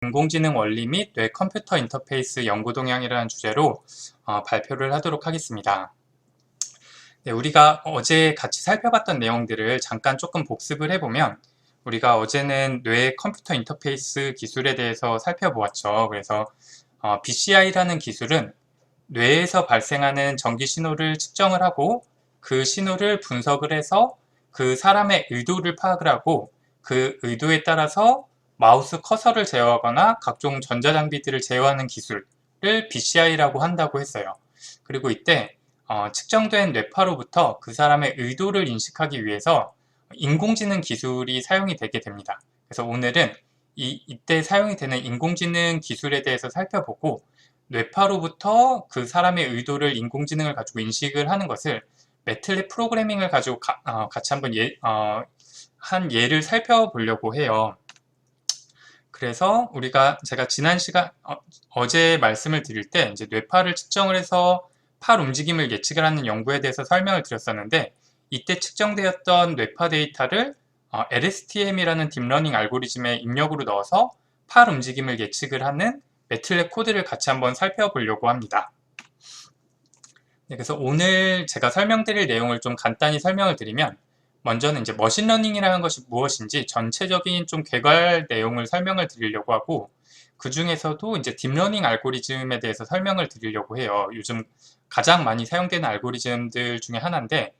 인공지능 원리 및 뇌 컴퓨터 인터페이스 연구 동향이라는 주제로 발표를 하도록 하겠습니다. 네, 우리가 어제 같이 살펴봤던 내용들을 잠깐 조금 복습을 해보면 우리가 어제는 뇌 컴퓨터 인터페이스 기술에 대해서 살펴보았죠. 그래서 BCI라는 기술은 뇌에서 발생하는 전기 신호를 측정을 하고 그 신호를 분석을 해서 그 사람의 의도를 파악을 하고 그 의도에 따라서 마우스 커서를 제어하거나 각종 전자장비들을 제어하는 기술을 BCI라고 한다고 했어요. 그리고 이때 측정된 뇌파로부터 그 사람의 의도를 인식하기 위해서 인공지능 기술이 사용이 되게 됩니다. 그래서 오늘은 이때 사용이 되는 인공지능 기술에 대해서 살펴보고 뇌파로부터 그 사람의 의도를 인공지능을 가지고 인식을 하는 것을 매틀랩 프로그래밍을 가지고 같이 한번 한 예를 살펴보려고 해요. 그래서 제가 지난 시간 어제 말씀을 드릴 때 이제 뇌파를 측정을 해서 팔 움직임을 예측을 하는 연구에 대해서 설명을 드렸었는데 이때 측정되었던 뇌파 데이터를 LSTM이라는 딥러닝 알고리즘에 입력으로 넣어서 팔 움직임을 예측을 하는 매틀랩 코드를 같이 한번 살펴보려고 합니다. 네, 그래서 오늘 제가 설명드릴 내용을 좀 간단히 설명을 드리면 먼저는 이제 머신러닝이라는 것이 무엇인지 전체적인 좀 개괄 내용을 설명을 드리려고 하고 그 중에서도 이제 딥러닝 알고리즘에 대해서 설명을 드리려고 해요. 요즘 가장 많이 사용되는 알고리즘들 중에 하나인데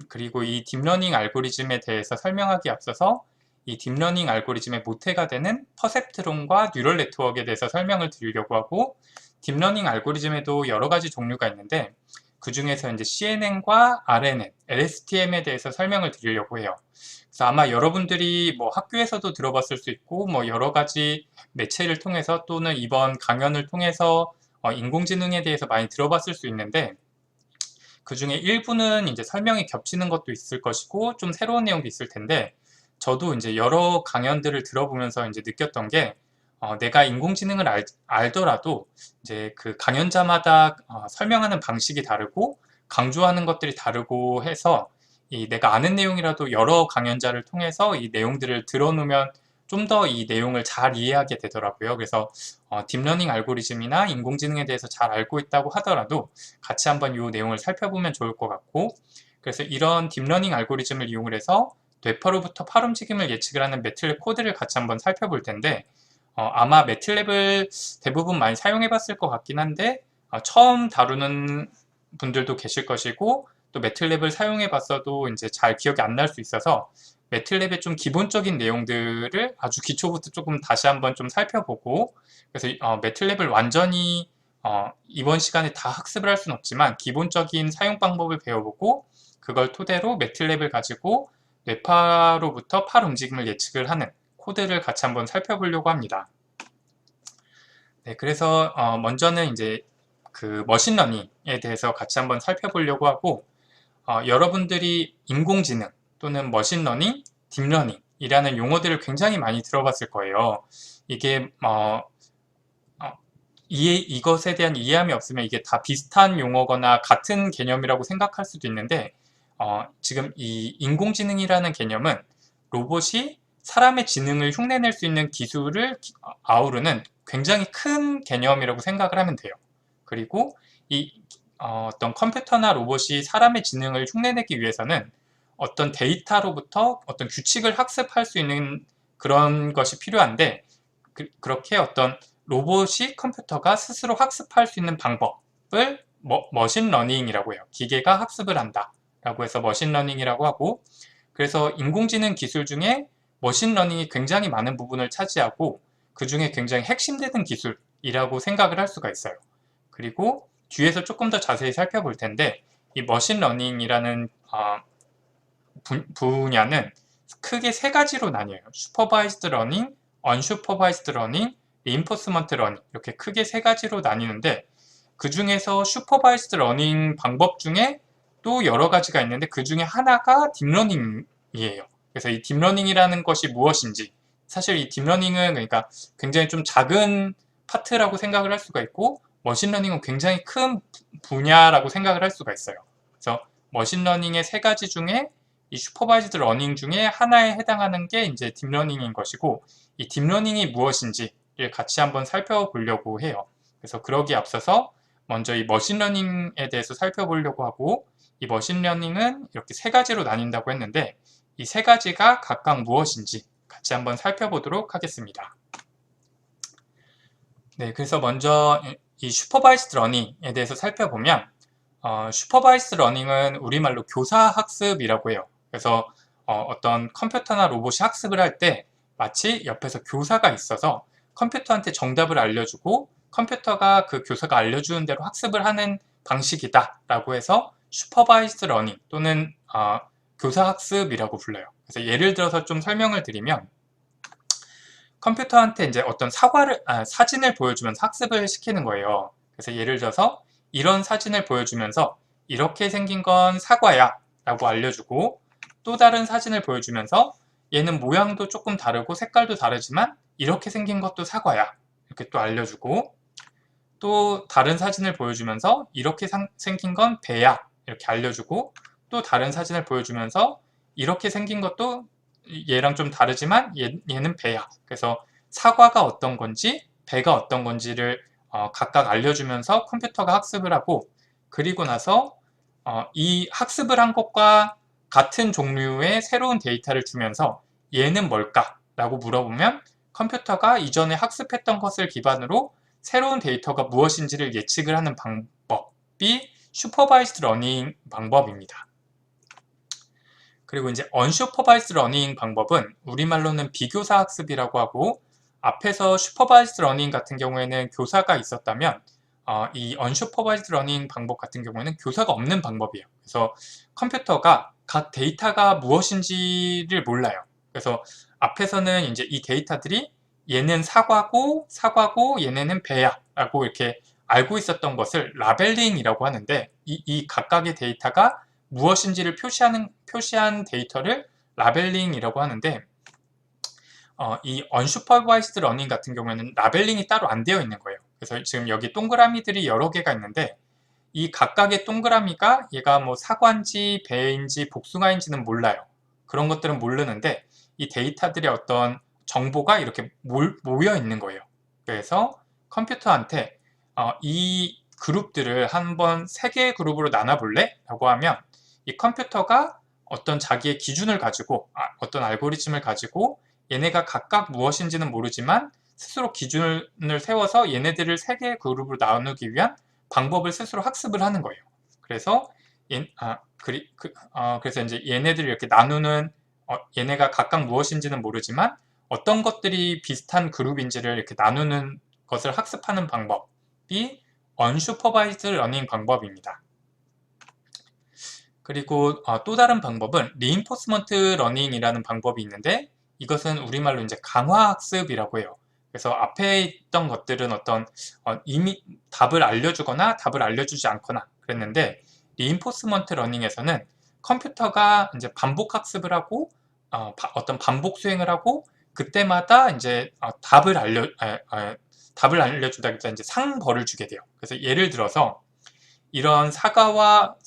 그리고 이 딥러닝 알고리즘에 대해서 설명하기 앞서서 이 딥러닝 알고리즘의 모태가 되는 퍼셉트론과 뉴럴 네트워크에 대해서 설명을 드리려고 하고 딥러닝 알고리즘에도 여러 가지 종류가 있는데 그 중에서 이제 CNN과 RNN, LSTM에 대해서 설명을 드리려고 해요. 그래서 아마 여러분들이 뭐 학교에서도 들어봤을 수 있고 뭐 여러 가지 매체를 통해서 또는 이번 강연을 통해서 인공지능에 대해서 많이 들어봤을 수 있는데 그 중에 일부는 이제 설명이 겹치는 것도 있을 것이고 좀 새로운 내용도 있을 텐데 저도 이제 여러 강연들을 들어보면서 이제 느꼈던 게 내가 인공지능을 알더라도 이제 그 강연자마다 설명하는 방식이 다르고 강조하는 것들이 다르고 해서 내가 아는 내용이라도 여러 강연자를 통해서 이 내용들을 들어놓으면 좀 더 이 내용을 잘 이해하게 되더라고요. 그래서 딥러닝 알고리즘이나 인공지능에 대해서 잘 알고 있다고 하더라도 같이 한번 이 내용을 살펴보면 좋을 것 같고 그래서 이런 딥러닝 알고리즘을 이용을 해서 뇌파로부터 팔 움직임을 예측을 하는 매틀랩 코드를 같이 한번 살펴볼 텐데 아마 매틀랩을 대부분 많이 사용해 봤을 것 같긴 한데 처음 다루는 분들도 계실 것이고 또 매틀랩을 사용해 봤어도 이제 잘 기억이 안 날 수 있어서 매틀랩의 좀 기본적인 내용들을 아주 기초부터 조금 다시 한번 좀 살펴보고 그래서 매틀랩을 완전히 이번 시간에 다 학습을 할 수는 없지만 기본적인 사용 방법을 배워보고 그걸 토대로 매틀랩을 가지고 뇌파로부터 팔 움직임을 예측을 하는 코드를 같이 한번 살펴보려고 합니다. 네, 그래서 먼저는 이제 그 머신러닝에 대해서 같이 한번 살펴보려고 하고 여러분들이 인공지능 또는 머신러닝, 딥러닝이라는 용어들을 굉장히 많이 들어봤을 거예요. 이게 이것에 대한 이해함이 없으면 이게 다 비슷한 용어거나 같은 개념이라고 생각할 수도 있는데 지금 이 인공지능이라는 개념은 로봇이 사람의 지능을 흉내낼 수 있는 기술을 아우르는 굉장히 큰 개념이라고 생각을 하면 돼요. 그리고 어떤 컴퓨터나 로봇이 사람의 지능을 흉내내기 위해서는 어떤 데이터로부터 어떤 규칙을 학습할 수 있는 그런 것이 필요한데 그렇게 어떤 로봇이 컴퓨터가 스스로 학습할 수 있는 방법을 머신러닝이라고 해요. 기계가 학습을 한다 라고 해서 머신러닝이라고 하고 그래서 인공지능 기술 중에 머신러닝이 굉장히 많은 부분을 차지하고 그 중에 굉장히 핵심되는 기술이라고 생각을 할 수가 있어요. 그리고 뒤에서 조금 더 자세히 살펴볼 텐데 이 머신러닝이라는 분야는 크게 세 가지로 나뉘어요. 슈퍼바이즈드 러닝, 언슈퍼바이즈드 러닝, 리인포스먼트 러닝 이렇게 크게 세 가지로 나뉘는데 그 중에서 슈퍼바이즈드 러닝 방법 중에 또 여러 가지가 있는데 그 중에 하나가 딥러닝이에요. 그래서 이 딥러닝이라는 것이 무엇인지 사실 이 딥러닝은 그러니까 굉장히 좀 작은 파트라고 생각을 할 수가 있고 머신러닝은 굉장히 큰 분야라고 생각을 할 수가 있어요. 그래서 머신러닝의 세 가지 중에 이 슈퍼바이즈드 러닝 중에 하나에 해당하는 게 이제 딥러닝인 것이고 이 딥러닝이 무엇인지 같이 한번 살펴보려고 해요. 그래서 그러기에 앞서서 먼저 이 머신러닝에 대해서 살펴보려고 하고, 이 머신러닝은 이렇게 세 가지로 나뉜다고 했는데 이 세 가지가 각각 무엇인지 같이 한번 살펴보도록 하겠습니다. 네, 그래서 먼저 이 슈퍼바이스드 러닝에 대해서 살펴보면 슈퍼바이스드 러닝은 우리말로 교사학습이라고 해요. 그래서 어떤 컴퓨터나 로봇이 학습을 할 때 마치 옆에서 교사가 있어서 컴퓨터한테 정답을 알려주고 컴퓨터가 그 교사가 알려주는 대로 학습을 하는 방식이다 라고 해서 슈퍼바이스드 러닝 또는 교사학습이라고 불러요. 그래서 예를 들어서 좀 설명을 드리면 컴퓨터한테 이제 어떤 사진을 보여주면서 학습을 시키는 거예요. 그래서 예를 들어서 이런 사진을 보여주면서 이렇게 생긴 건 사과야 라고 알려주고, 또 다른 사진을 보여주면서 얘는 모양도 조금 다르고 색깔도 다르지만 이렇게 생긴 것도 사과야 이렇게 또 알려주고, 또 다른 사진을 보여주면서 이렇게 생긴 건 배야 이렇게 알려주고, 또 다른 사진을 보여주면서 이렇게 생긴 것도 얘랑 좀 다르지만 얘는 배야. 그래서 사과가 어떤 건지 배가 어떤 건지를 각각 알려주면서 컴퓨터가 학습을 하고, 그리고 나서 이 학습을 한 것과 같은 종류의 새로운 데이터를 주면서 얘는 뭘까? 라고 물어보면 컴퓨터가 이전에 학습했던 것을 기반으로 새로운 데이터가 무엇인지를 예측을 하는 방법이 슈퍼바이스드 러닝 방법입니다. 그리고 이제 언슈퍼바이스드 러닝 방법은 우리말로는 비교사 학습이라고 하고, 앞에서 슈퍼바이스드 러닝 같은 경우에는 교사가 있었다면 이 언슈퍼바이스드 러닝 방법 같은 경우에는 교사가 없는 방법이에요. 그래서 컴퓨터가 각 데이터가 무엇인지를 몰라요. 그래서 앞에서는 이제 이 데이터들이 얘는 사과고 얘네는 배야 라고 이렇게 알고 있었던 것을 라벨링이라고 하는데, 이 각각의 데이터가 무엇인지를 표시한 데이터를 라벨링이라고 하는데, 이 언슈퍼바이스드 러닝 같은 경우에는 라벨링이 따로 안 되어 있는 거예요. 그래서 지금 여기 동그라미들이 여러 개가 있는데 이 각각의 동그라미가 얘가 뭐 사과인지 배인지 복숭아인지는 몰라요. 그런 것들은 모르는데 이 데이터들의 어떤 정보가 이렇게 모여 있는 거예요. 그래서 컴퓨터한테 이 그룹들을 한번 3개의 그룹으로 나눠볼래? 라고 하면 이 컴퓨터가 어떤 자기의 기준을 가지고 어떤 알고리즘을 가지고 얘네가 각각 무엇인지는 모르지만 스스로 기준을 세워서 얘네들을 3개의 그룹으로 나누기 위한 방법을 스스로 학습을 하는 거예요. 그래서 그래서 이제 얘네들을 이렇게 나누는 얘네가 각각 무엇인지는 모르지만 어떤 것들이 비슷한 그룹인지를 이렇게 나누는 것을 학습하는 방법이 언슈퍼바이즈드 러닝 방법입니다. 그리고 또 다른 방법은 리인포스먼트 러닝이라는 방법이 있는데 이것은 우리말로 이제 강화학습이라고 해요. 그래서 앞에 있던 것들은 어떤 이미 답을 알려주거나 답을 알려주지 않거나 그랬는데, 리인포스먼트 러닝에서는 컴퓨터가 이제 반복 학습을 하고 어떤 반복 수행을 하고 그때마다 이제 답을 알려주다 이제 상벌을 주게 돼요. 그래서 예를 들어서 이런 사과와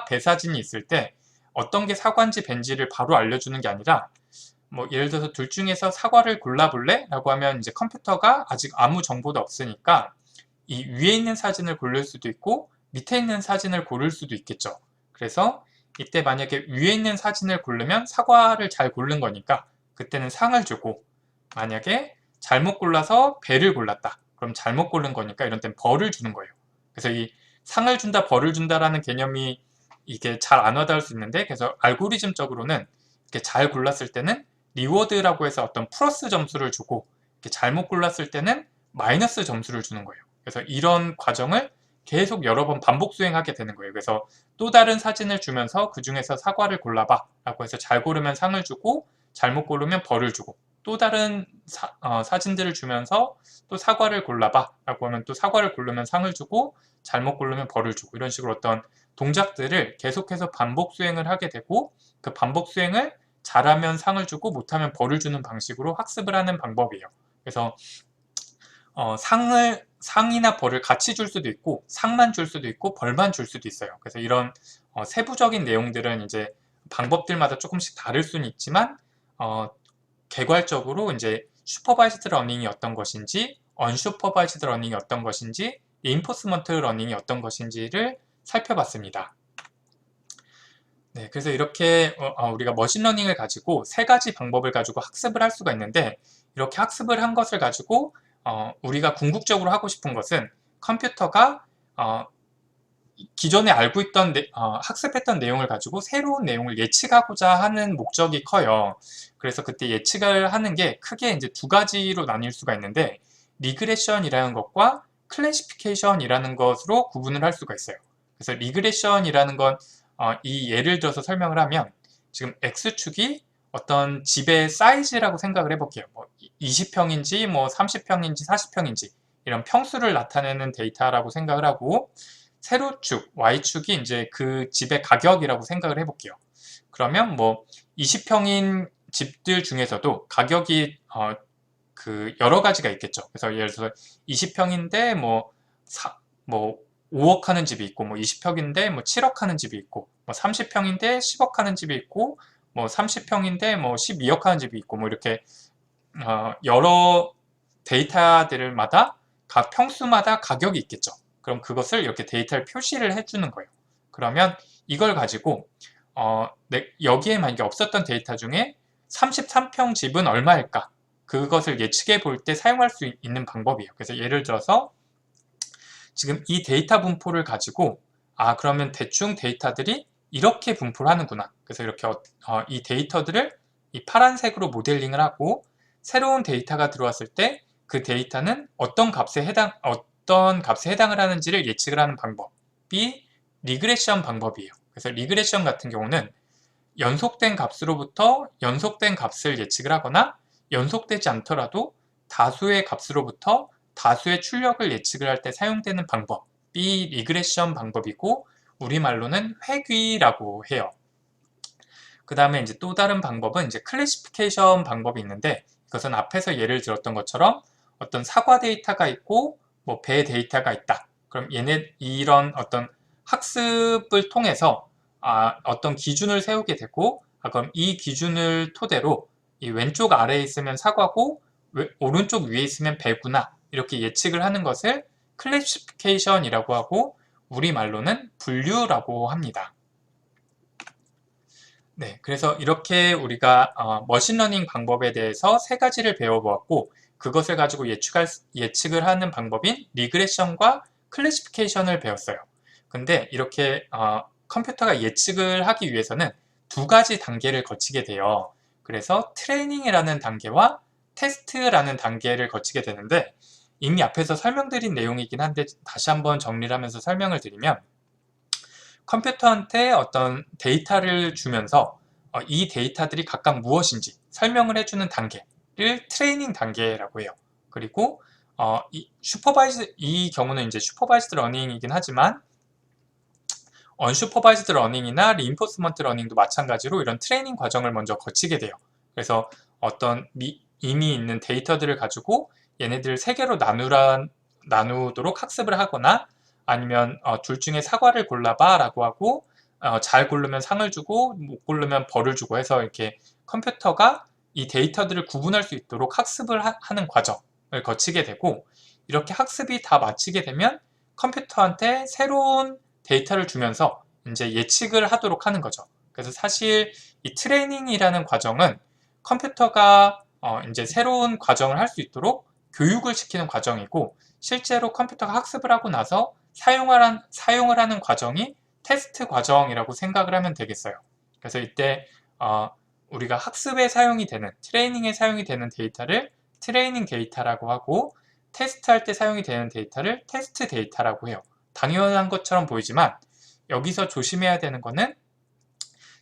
배 사진이 있을 때 어떤 게 사과인지 벤지를 바로 알려주는 게 아니라 뭐 예를 들어서 둘 중에서 사과를 골라볼래? 라고 하면 이제 컴퓨터가 아직 아무 정보도 없으니까 이 위에 있는 사진을 고를 수도 있고 밑에 있는 사진을 고를 수도 있겠죠. 그래서 이때 만약에 위에 있는 사진을 고르면 사과를 잘 고른 거니까 그때는 상을 주고, 만약에 잘못 골라서 배를 골랐다. 그럼 잘못 고른 거니까 이런 땐 벌을 주는 거예요. 그래서 이 상을 준다, 벌을 준다라는 개념이 이게 잘 안 와닿을 수 있는데, 그래서 알고리즘적으로는 이렇게 잘 골랐을 때는 리워드라고 해서 어떤 플러스 점수를 주고 이렇게 잘못 골랐을 때는 마이너스 점수를 주는 거예요. 그래서 이런 과정을 계속 여러 번 반복 수행하게 되는 거예요. 그래서 또 다른 사진을 주면서 그 중에서 사과를 골라봐 라고 해서 잘 고르면 상을 주고 잘못 고르면 벌을 주고, 또 다른 사진들을 주면서 또 사과를 골라봐 라고 하면 또 사과를 고르면 상을 주고 잘못 고르면 벌을 주고, 이런 식으로 어떤 동작들을 계속해서 반복 수행을 하게 되고 그 반복 수행을 잘하면 상을 주고 못하면 벌을 주는 방식으로 학습을 하는 방법이에요. 그래서 상이나 벌을 같이 줄 수도 있고 상만 줄 수도 있고 벌만 줄 수도 있어요. 그래서 이런 세부적인 내용들은 이제 방법들마다 조금씩 다를 수는 있지만 개괄적으로 이제 슈퍼바이즈드 러닝이 어떤 것인지, 언슈퍼바이즈드 러닝이 어떤 것인지, 리인포스먼트 러닝이 어떤 것인지를 살펴봤습니다. 네, 그래서 이렇게 우리가 머신러닝을 가지고 세 가지 방법을 가지고 학습을 할 수가 있는데, 이렇게 학습을 한 것을 가지고 우리가 궁극적으로 하고 싶은 것은 컴퓨터가 기존에 알고 있던 학습했던 내용을 가지고 새로운 내용을 예측하고자 하는 목적이 커요. 그래서 그때 예측을 하는 게 크게 이제 두 가지로 나뉠 수가 있는데, 리그레션이라는 것과 클래시피케이션이라는 것으로 구분을 할 수가 있어요. 그래서 리그레션이라는 건 이 예를 들어서 설명을 하면, 지금 X축이 어떤 집의 사이즈라고 생각을 해볼게요. 뭐 20평인지 뭐 30평인지 40평인지 이런 평수를 나타내는 데이터라고 생각을 하고, 세로축, Y축이 이제 그 집의 가격이라고 생각을 해볼게요. 그러면 뭐 20평인 집들 중에서도 가격이 그 여러 가지가 있겠죠. 그래서 예를 들어서 20평인데 뭐 5억 하는 집이 있고, 뭐 20평인데 뭐 7억 하는 집이 있고, 뭐 30평인데 10억 하는 집이 있고, 뭐 30평인데 뭐 12억 하는 집이 있고, 뭐 이렇게 여러 데이터들마다 각 평수마다 가격이 있겠죠. 그럼 그것을 이렇게 데이터를 표시를 해주는 거예요. 그러면 이걸 가지고 여기에 만약에 없었던 데이터 중에 33평 집은 얼마일까? 그것을 예측해 볼 때 사용할 수 있는 방법이에요. 그래서 예를 들어서 지금 이 데이터 분포를 가지고 그러면 대충 데이터들이 이렇게 분포를 하는구나. 그래서 이렇게 이 데이터들을 이 파란색으로 모델링을 하고, 새로운 데이터가 들어왔을 때 그 데이터는 어떤 값에 해당을 하는지를 예측을 하는 방법이 리그레션 방법이에요. 그래서 리그레션 같은 경우는 연속된 값으로부터 연속된 값을 예측을 하거나, 연속되지 않더라도 다수의 값으로부터 다수의 출력을 예측을 할 때 사용되는 방법이 리그레션 방법이고, 우리말로는 회귀라고 해요. 그 다음에 이제 또 다른 방법은 이제 클래시피케이션 방법이 있는데, 이것은 앞에서 예를 들었던 것처럼 어떤 사과 데이터가 있고 뭐 배 데이터가 있다. 그럼 이런 어떤 학습을 통해서 어떤 기준을 세우게 되고, 그럼 이 기준을 토대로 이 왼쪽 아래에 있으면 사과고 오른쪽 위에 있으면 배구나, 이렇게 예측을 하는 것을 클래시피케이션이라고 하고, 우리말로는 분류라고 합니다. 네, 그래서 이렇게 우리가 머신러닝 방법에 대해서 세 가지를 배워보았고, 그것을 가지고 예측을 하는 방법인 리그레션과 클래시피케이션을 배웠어요. 근데 이렇게 컴퓨터가 예측을 하기 위해서는 두 가지 단계를 거치게 돼요. 그래서 트레이닝이라는 단계와 테스트라는 단계를 거치게 되는데, 이미 앞에서 설명드린 내용이긴 한데 다시 한번 정리를 하면서 설명을 드리면, 컴퓨터한테 어떤 데이터를 주면서 이 데이터들이 각각 무엇인지 설명을 해주는 단계를 트레이닝 단계라고 해요. 그리고 이 경우는 이제 슈퍼바이즈드 러닝이긴 하지만, 언슈퍼바이즈드 러닝이나 리인포스먼트 러닝도 마찬가지로 이런 트레이닝 과정을 먼저 거치게 돼요. 그래서 어떤 이미 있는 데이터들을 가지고 얘네들 세 개로 나누도록 학습을 하거나, 아니면 둘 중에 사과를 골라봐 라고 하고 잘 고르면 상을 주고 못 고르면 벌을 주고 해서 이렇게 컴퓨터가 이 데이터들을 구분할 수 있도록 학습을 하는 과정을 거치게 되고, 이렇게 학습이 다 마치게 되면 컴퓨터한테 새로운 데이터를 주면서 이제 예측을 하도록 하는 거죠. 그래서 사실 이 트레이닝이라는 과정은 컴퓨터가 이제 새로운 과정을 할 수 있도록 교육을 시키는 과정이고, 실제로 컴퓨터가 학습을 하고 나서 사용을 하는 과정이 테스트 과정이라고 생각을 하면 되겠어요. 그래서 이때 우리가 학습에 사용이 되는, 트레이닝에 사용이 되는 데이터를 트레이닝 데이터라고 하고, 테스트할 때 사용이 되는 데이터를 테스트 데이터라고 해요. 당연한 것처럼 보이지만 여기서 조심해야 되는 거는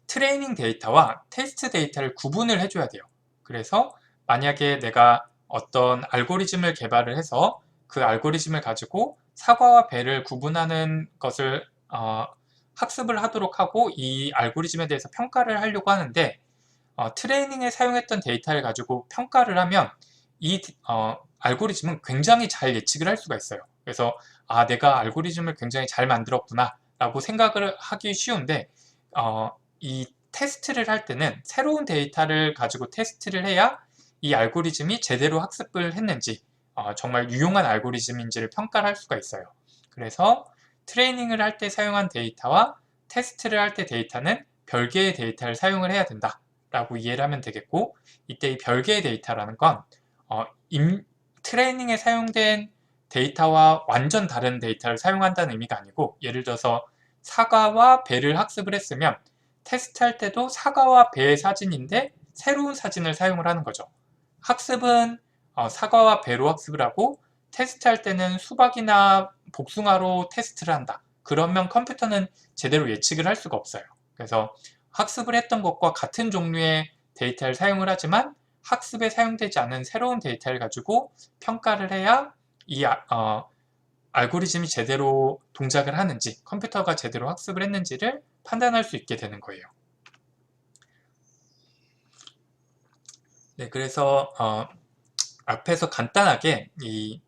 트레이닝 데이터와 테스트 데이터를 구분을 해줘야 돼요. 그래서 만약에 내가 어떤 알고리즘을 개발을 해서 그 알고리즘을 가지고 사과와 배를 구분하는 것을 학습을 하도록 하고, 이 알고리즘에 대해서 평가를 하려고 하는데 트레이닝에 사용했던 데이터를 가지고 평가를 하면 이 알고리즘은 굉장히 잘 예측을 할 수가 있어요. 그래서 내가 알고리즘을 굉장히 잘 만들었구나 라고 생각을 하기 쉬운데, 이 테스트를 할 때는 새로운 데이터를 가지고 테스트를 해야 이 알고리즘이 제대로 학습을 했는지 정말 유용한 알고리즘인지를 평가를 할 수가 있어요. 그래서 트레이닝을 할 때 사용한 데이터와 테스트를 할 때 데이터는 별개의 데이터를 사용을 해야 된다 라고 이해를 하면 되겠고, 이때 이 별개의 데이터라는 건 트레이닝에 사용된 데이터와 완전 다른 데이터를 사용한다는 의미가 아니고, 예를 들어서 사과와 배를 학습을 했으면 테스트할 때도 사과와 배의 사진인데 새로운 사진을 사용을 하는 거죠. 학습은 사과와 배로 학습을 하고, 테스트할 때는 수박이나 복숭아로 테스트를 한다. 그러면 컴퓨터는 제대로 예측을 할 수가 없어요. 그래서 학습을 했던 것과 같은 종류의 데이터를 사용을 하지만 학습에 사용되지 않은 새로운 데이터를 가지고 평가를 해야 이 알고리즘이 제대로 동작을 하는지, 컴퓨터가 제대로 학습을 했는지를 판단할 수 있게 되는 거예요. 네, 그래서 앞에서 간단하게 이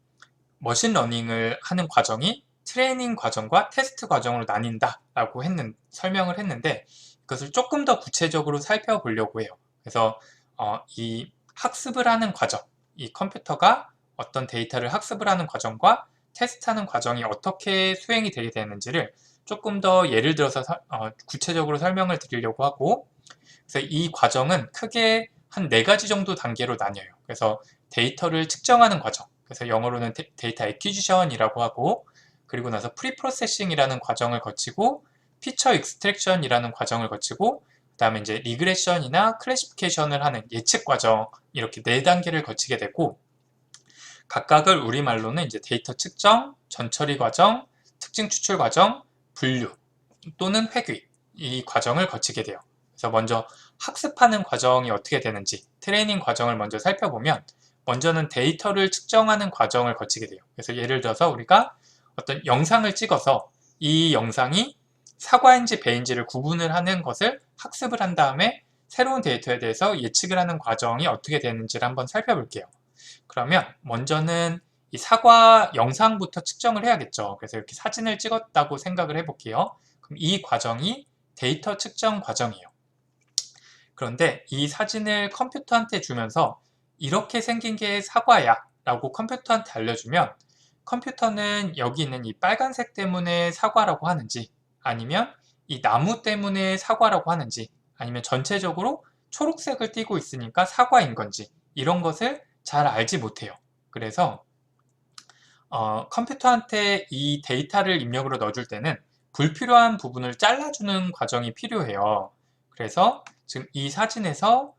머신러닝을 하는 과정이 트레이닝 과정과 테스트 과정으로 나뉜다라고 설명을 했는데, 이것을 조금 더 구체적으로 살펴보려고 해요. 그래서 이 학습을 하는 과정, 이 컴퓨터가 어떤 데이터를 학습을 하는 과정과 테스트하는 과정이 어떻게 수행이 되게 되는지를 조금 더 예를 들어서 구체적으로 설명을 드리려고 하고, 그래서 이 과정은 크게 한 4가지 정도 단계로 나뉘어요. 그래서 데이터를 측정하는 과정, 그래서 영어로는 데이터 애퀴지션이라고 하고, 그리고 나서 프리프로세싱이라는 과정을 거치고, 피처 익스트랙션이라는 과정을 거치고, 그 다음에 이제 리그레션이나 클래시피케이션을 하는 예측 과정, 이렇게 4단계를 거치게 되고, 각각을 우리말로는 이제 데이터 측정, 전처리 과정, 특징 추출 과정, 분류 또는 회귀, 이 과정을 거치게 돼요. 그래서 먼저 학습하는 과정이 어떻게 되는지, 트레이닝 과정을 먼저 살펴보면, 먼저는 데이터를 측정하는 과정을 거치게 돼요. 그래서 예를 들어서 우리가 어떤 영상을 찍어서 이 영상이 사과인지 배인지를 구분을 하는 것을 학습을 한 다음에 새로운 데이터에 대해서 예측을 하는 과정이 어떻게 되는지를 한번 살펴볼게요. 그러면 먼저는 이 사과 영상부터 측정을 해야겠죠. 그래서 이렇게 사진을 찍었다고 생각을 해볼게요. 그럼 이 과정이 데이터 측정 과정이에요. 그런데 이 사진을 컴퓨터한테 주면서 이렇게 생긴 게 사과야 라고 컴퓨터한테 알려주면, 컴퓨터는 여기 있는 이 빨간색 때문에 사과라고 하는지, 아니면 이 나무 때문에 사과라고 하는지, 아니면 전체적으로 초록색을 띠고 있으니까 사과인 건지, 이런 것을 잘 알지 못해요. 그래서 컴퓨터한테 이 데이터를 입력으로 넣어줄 때는 불필요한 부분을 잘라주는 과정이 필요해요. 그래서 지금 이 사진에서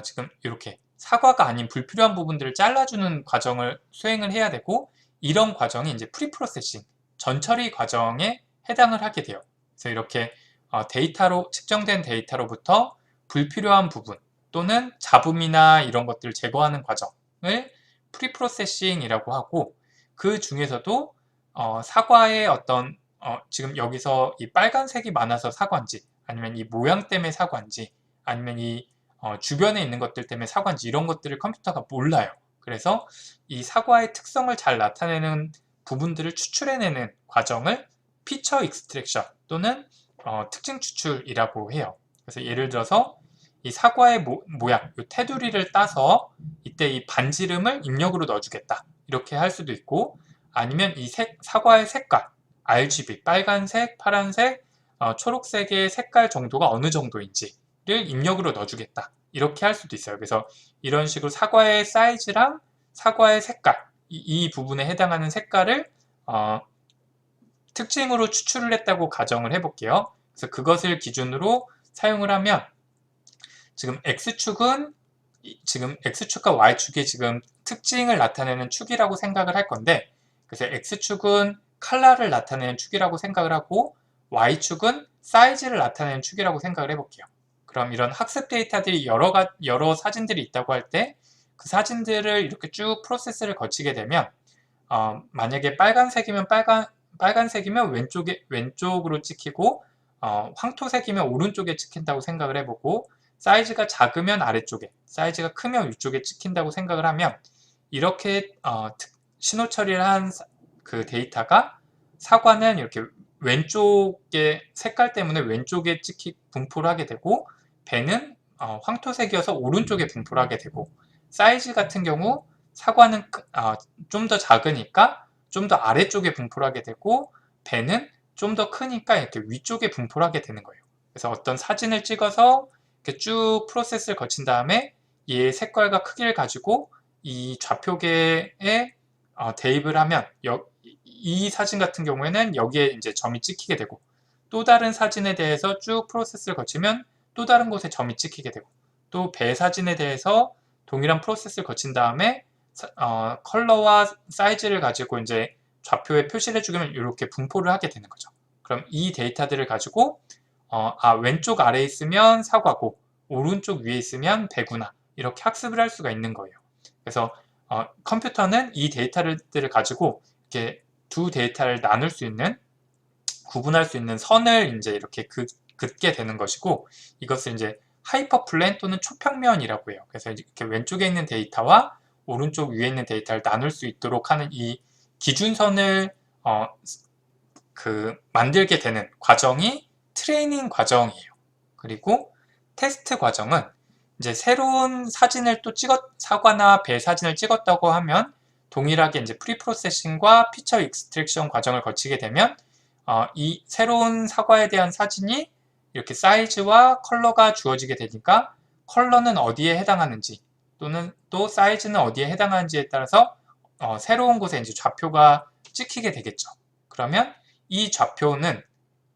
지금 이렇게 사과가 아닌 불필요한 부분들을 잘라주는 과정을 수행을 해야 되고, 이런 과정이 이제 프리프로세싱, 전처리 과정에 해당을 하게 돼요. 그래서 이렇게 데이터로 측정된 데이터로부터 불필요한 부분 또는 잡음이나 이런 것들을 제거하는 과정을 프리프로세싱이라고 하고, 그 중에서도 사과의 어떤 지금 여기서 이 빨간색이 많아서 사과인지, 아니면 이 모양 때문에 사과인지, 아니면 이 주변에 있는 것들 때문에 사과인지, 이런 것들을 컴퓨터가 몰라요. 그래서 이 사과의 특성을 잘 나타내는 부분들을 추출해내는 과정을 피처 익스트랙션 또는 특징 추출이라고 해요. 그래서 예를 들어서 이 사과의 모양, 이 테두리를 따서 이때 이 반지름을 입력으로 넣어주겠다, 이렇게 할 수도 있고, 아니면 이 사과의 색깔, RGB, 빨간색, 파란색, 초록색의 색깔 정도가 어느 정도인지를 입력으로 넣어주겠다, 이렇게 할 수도 있어요. 그래서 이런 식으로 사과의 사이즈랑 사과의 색깔, 이 부분에 해당하는 색깔을 특징으로 추출을 했다고 가정을 해볼게요. 그래서 그것을 기준으로 사용을 하면, 지금 X축과 Y축이 지금 특징을 나타내는 축이라고 생각을 할 건데, 그래서 X축은 컬러를 나타내는 축이라고 생각을 하고, Y축은 사이즈를 나타내는 축이라고 생각을 해볼게요. 그럼 이런 학습 데이터들이 여러 사진들이 있다고 할 때, 그 사진들을 이렇게 쭉 프로세스를 거치게 되면, 만약에 빨간색이면 왼쪽으로 찍히고, 황토색이면 오른쪽에 찍힌다고 생각을 해보고, 사이즈가 작으면 아래쪽에, 사이즈가 크면 위쪽에 찍힌다고 생각을 하면, 이렇게 신호 처리를 한 그 데이터가, 사과는 이렇게 왼쪽에 색깔 때문에 왼쪽에 분포를 하게 되고, 배는 황토색이어서 오른쪽에 분포를 하게 되고, 사이즈 같은 경우 사과는 좀 더 작으니까 좀 더 아래쪽에 분포를 하게 되고 배는 좀 더 크니까 이렇게 위쪽에 분포를 하게 되는 거예요. 그래서 어떤 사진을 찍어서 이렇게 쭉 프로세스를 거친 다음에 얘의 색깔과 크기를 가지고 이 좌표계에 대입을 하면 이 사진 같은 경우에는 여기에 이제 점이 찍히게 되고 또 다른 사진에 대해서 쭉 프로세스를 거치면 또 다른 곳에 점이 찍히게 되고 또 배 사진에 대해서 동일한 프로세스를 거친 다음에 컬러와 사이즈를 가지고 이제 좌표에 표시를 해주면 이렇게 분포를 하게 되는 거죠. 그럼 이 데이터들을 가지고 왼쪽 아래에 있으면 사과고 오른쪽 위에 있으면 배구나 이렇게 학습을 할 수가 있는 거예요. 그래서 컴퓨터는 이 데이터들을 가지고 이렇게 두 데이터를 나눌 수 있는 구분할 수 있는 선을 이제 이렇게 긋게 되는 것이고 이것을 이제 하이퍼플랜 또는 초평면이라고 해요. 그래서 이렇게 왼쪽에 있는 데이터와 오른쪽 위에 있는 데이터를 나눌 수 있도록 하는 이 기준선을 만들게 되는 과정이 트레이닝 과정이에요. 그리고 테스트 과정은 이제 새로운 사진을 또 사과나 배 사진을 찍었다고 하면 동일하게 이제 프리프로세싱과 피처 익스트랙션 과정을 거치게 되면 이 새로운 사과에 대한 사진이 이렇게 사이즈와 컬러가 주어지게 되니까 컬러는 어디에 해당하는지 또는 또 사이즈는 어디에 해당하는지에 따라서 새로운 곳에 이제 좌표가 찍히게 되겠죠. 그러면 이 좌표는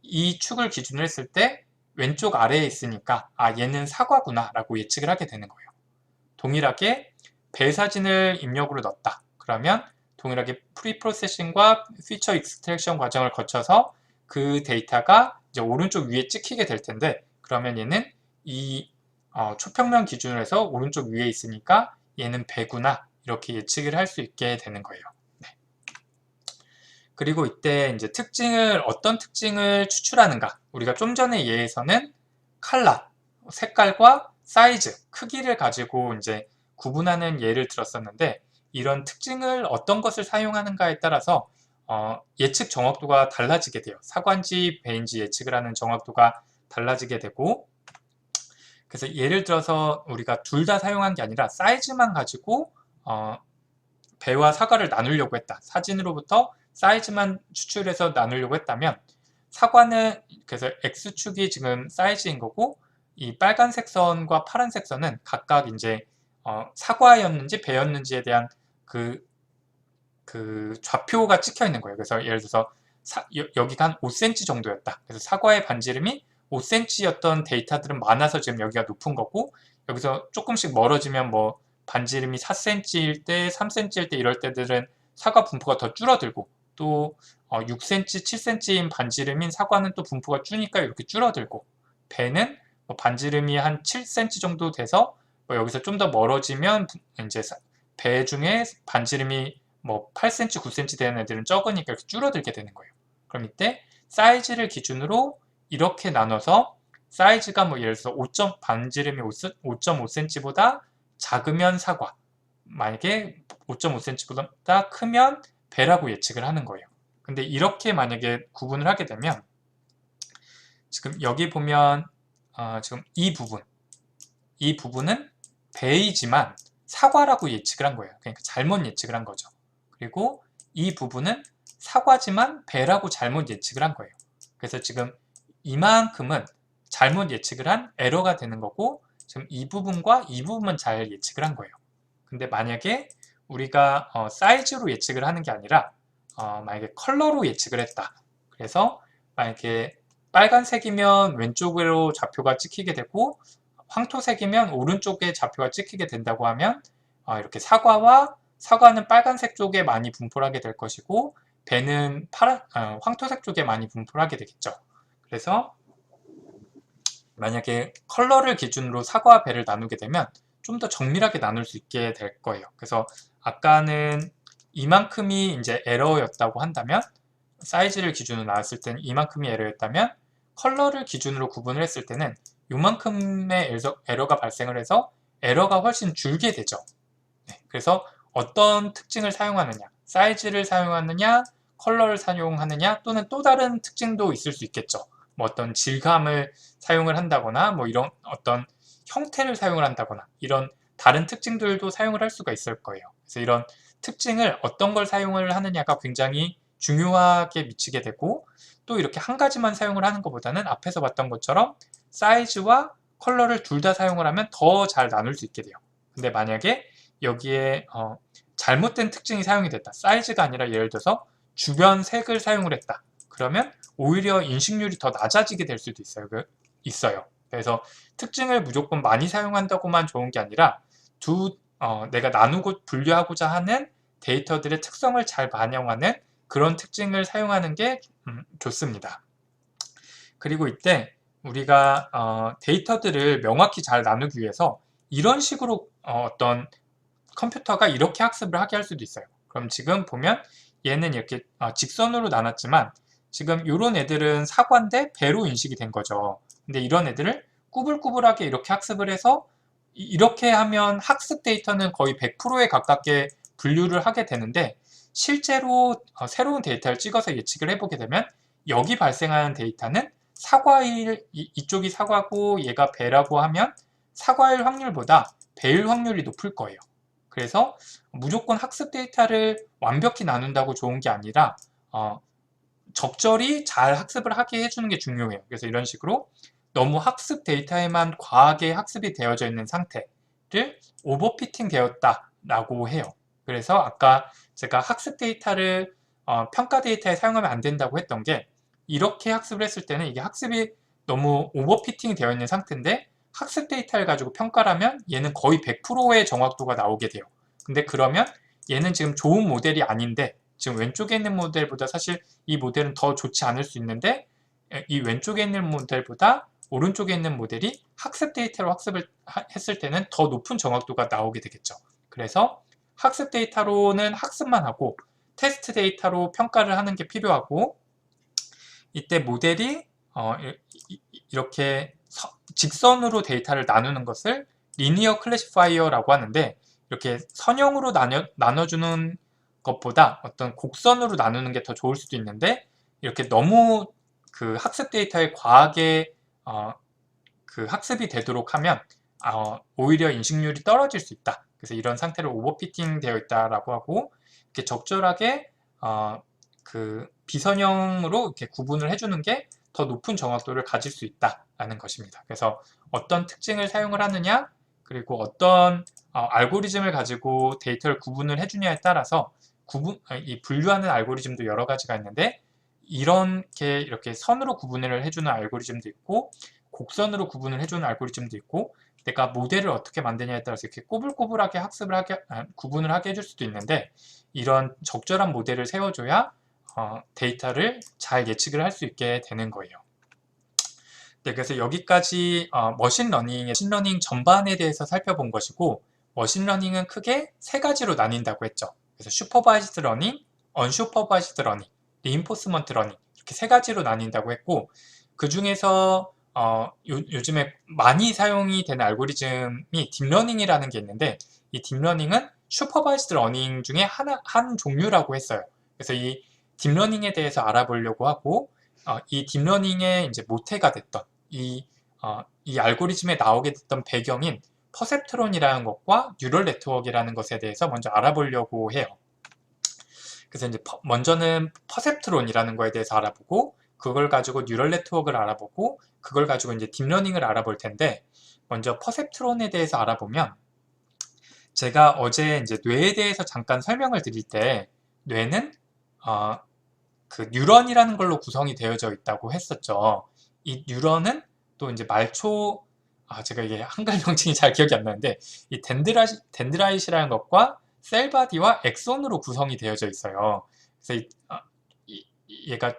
이 축을 기준으로 했을 때 왼쪽 아래에 있으니까 얘는 사과구나 라고 예측을 하게 되는 거예요. 동일하게 배 사진을 입력으로 넣었다. 그러면 동일하게 프리프로세싱과 피처 익스트랙션 과정을 거쳐서 그 데이터가 이제 오른쪽 위에 찍히게 될 텐데 그러면 얘는 이 초평면 기준으로 해서 오른쪽 위에 있으니까 얘는 배구나 이렇게 예측을 할 수 있게 되는 거예요. 네. 그리고 이때 이제 어떤 특징을 추출하는가 우리가 좀 전에 예에서는 컬러, 색깔과 사이즈, 크기를 가지고 이제 구분하는 예를 들었었는데 이런 특징을 어떤 것을 사용하는가에 따라서 예측 정확도가 달라지게 돼요. 사과인지 배인지 예측을 하는 정확도가 달라지게 되고 그래서 예를 들어서 우리가 둘 다 사용한 게 아니라 사이즈만 가지고 배와 사과를 나누려고 했다. 사진으로부터 사이즈만 추출해서 나누려고 했다면 사과는 그래서 X축이 지금 사이즈인 거고 이 빨간색 선과 파란색 선은 각각 이제 사과였는지 배였는지에 대한 그 좌표가 찍혀 있는 거예요. 그래서 예를 들어서 여기가 한 5cm 정도였다. 그래서 사과의 반지름이 5cm였던 데이터들은 많아서 지금 여기가 높은 거고 여기서 조금씩 멀어지면 뭐 반지름이 4cm일 때, 3cm일 때 이럴 때들은 사과 분포가 더 줄어들고 또 6cm, 7cm인 반지름인 사과는 또 분포가 줄니까 이렇게 줄어들고 배는 뭐 반지름이 한 7cm 정도 돼서 뭐 여기서 좀 더 멀어지면 이제 배 중에 반지름이 뭐 8cm, 9cm 되는 애들은 적으니까 이렇게 줄어들게 되는 거예요. 그럼 이때 사이즈를 기준으로 이렇게 나눠서 사이즈가 뭐 예를 들어서 반지름이 5.5cm보다 작으면 사과, 만약에 5.5cm보다 크면 배라고 예측을 하는 거예요. 근데 이렇게 만약에 구분을 하게 되면 지금 여기 보면 지금 이 부분은 배이지만 사과라고 예측을 한 거예요. 그러니까 잘못 예측을 한 거죠. 그리고 이 부분은 사과지만 배라고 잘못 예측을 한 거예요. 그래서 지금 이만큼은 잘못 예측을 한 에러가 되는 거고 지금 이 부분과 이 부분은 잘 예측을 한 거예요. 근데 만약에 우리가 사이즈로 예측을 하는 게 아니라 만약에 컬러로 예측을 했다. 그래서 만약에 빨간색이면 왼쪽으로 좌표가 찍히게 되고 황토색이면 오른쪽에 좌표가 찍히게 된다고 하면 이렇게 사과는 빨간색 쪽에 많이 분포를 하게 될 것이고 배는 황토색 쪽에 많이 분포를 하게 되겠죠. 그래서 만약에 컬러를 기준으로 사과와 배를 나누게 되면 좀 더 정밀하게 나눌 수 있게 될 거예요. 그래서 아까는 이만큼이 이제 에러였다고 한다면 사이즈를 기준으로 나왔을 때는 이만큼이 에러였다면 컬러를 기준으로 구분을 했을 때는 이만큼의 에러가 발생을 해서 에러가 훨씬 줄게 되죠. 네, 그래서 어떤 특징을 사용하느냐, 사이즈를 사용하느냐, 컬러를 사용하느냐 또는 또 다른 특징도 있을 수 있겠죠. 뭐 어떤 질감을 사용을 한다거나 뭐 이런 어떤 형태를 사용을 한다거나 이런 다른 특징들도 사용을 할 수가 있을 거예요. 그래서 이런 특징을 어떤 걸 사용을 하느냐가 굉장히 중요하게 미치게 되고, 또 이렇게 한 가지만 사용을 하는 것보다는 앞에서 봤던 것처럼 사이즈와 컬러를 둘 다 사용을 하면 더 잘 나눌 수 있게 돼요. 근데 만약에 여기에 잘못된 특징이 사용이 됐다. 사이즈가 아니라 예를 들어서 주변 색을 사용을 했다. 그러면 오히려 인식률이 더 낮아지게 될 수도 있어요. 그래서 특징을 무조건 많이 사용한다고만 좋은 게 아니라 내가 나누고 분류하고자 하는 데이터들의 특성을 잘 반영하는 그런 특징을 사용하는 게 좋습니다. 그리고 이때 우리가 데이터들을 명확히 잘 나누기 위해서 이런 식으로 어떤 컴퓨터가 이렇게 학습을 하게 할 수도 있어요. 그럼 지금 보면 얘는 이렇게 직선으로 나눴지만 지금 이런 애들은 사과인데 배로 인식이 된 거죠. 근데 이런 애들을 꾸불꾸불하게 이렇게 학습을 해서 이렇게 하면 학습 데이터는 거의 100%에 가깝게 분류를 하게 되는데, 실제로 새로운 데이터를 찍어서 예측을 해보게 되면 여기 발생하는 데이터는 사과일, 이쪽이 사과고 얘가 배라고 하면 사과일 확률보다 배일 확률이 높을 거예요. 그래서 무조건 학습 데이터를 완벽히 나눈다고 좋은 게 아니라 적절히 잘 학습을 하게 해주는 게 중요해요. 그래서 이런 식으로 너무 학습 데이터에만 과하게 학습이 되어져 있는 상태를 오버피팅 되었다라고 해요. 그래서 아까 제가 학습 데이터를 평가 데이터에 사용하면 안 된다고 했던 게, 이렇게 학습을 했을 때는 이게 학습이 너무 오버피팅 되어 있는 상태인데 학습 데이터를 가지고 평가를 하면 얘는 거의 100%의 정확도가 나오게 돼요. 근데 그러면 얘는 지금 좋은 모델이 아닌데, 지금 왼쪽에 있는 모델보다 사실 이 모델은 더 좋지 않을 수 있는데, 이 왼쪽에 있는 모델보다 오른쪽에 있는 모델이 학습 데이터로 학습을 했을 때는 더 높은 정확도가 나오게 되겠죠. 그래서 학습 데이터로는 학습만 하고 테스트 데이터로 평가를 하는 게 필요하고, 이때 모델이 이렇게 직선으로 데이터를 나누는 것을 리니어 클래시파이어라고 하는데, 이렇게 선형으로 나눠주는 것보다 어떤 곡선으로 나누는 게 더 좋을 수도 있는데, 이렇게 너무 그 학습 데이터에 과하게 그 학습이 되도록 하면 오히려 인식률이 떨어질 수 있다. 그래서 이런 상태를 오버피팅 되어 있다라고 하고, 이렇게 적절하게 그 비선형으로 이렇게 구분을 해주는 게 더 높은 정확도를 가질 수 있다라는 것입니다. 그래서 어떤 특징을 사용을 하느냐, 그리고 어떤 알고리즘을 가지고 데이터를 구분을 해주냐에 따라서 이 분류하는 알고리즘도 여러 가지가 있는데, 이렇게 선으로 구분을 해주는 알고리즘도 있고 곡선으로 구분을 해주는 알고리즘도 있고, 내가 모델을 어떻게 만드냐에 따라서 이렇게 꼬불꼬불하게 구분을 하게 해줄 수도 있는데, 이런 적절한 모델을 세워줘야 데이터를 잘 예측을 할 수 있게 되는 거예요. 네, 그래서 여기까지 머신러닝 전반에 대해서 살펴본 것이고, 머신러닝은 크게 세 가지로 나뉜다고 했죠. 그래서 슈퍼바이즈드 러닝, 언슈퍼바이즈드 러닝, 리인포스먼트 러닝, 이렇게 세 가지로 나뉜다고 했고, 그 중에서 요즘에 많이 사용이 되는 알고리즘이 딥러닝이라는 게 있는데, 이 딥러닝은 슈퍼바이즈드 러닝 중에 한 종류라고 했어요. 그래서 이 딥러닝에 대해서 알아보려고 하고, 이 딥러닝의 이제 모태가 됐던 이 알고리즘에 나오게 됐던 배경인 퍼셉트론이라는 것과 뉴럴 네트워크라는 것에 대해서 먼저 알아보려고 해요. 그래서 이제 먼저는 퍼셉트론이라는 거에 대해서 알아보고, 그걸 가지고 뉴럴 네트워크를 알아보고, 그걸 가지고 이제 딥러닝을 알아볼 텐데, 먼저 퍼셉트론에 대해서 알아보면, 제가 어제 이제 뇌에 대해서 잠깐 설명을 드릴 때, 뇌는 그 뉴런이라는 걸로 구성이 되어져 있다고 했었죠. 이 뉴런은 또 이제 제가 이게 한글 명칭이 잘 기억이 안 나는데, 이 덴드라이트라는 것과 셀바디와 엑손으로 구성이 되어져 있어요. 그래서 얘가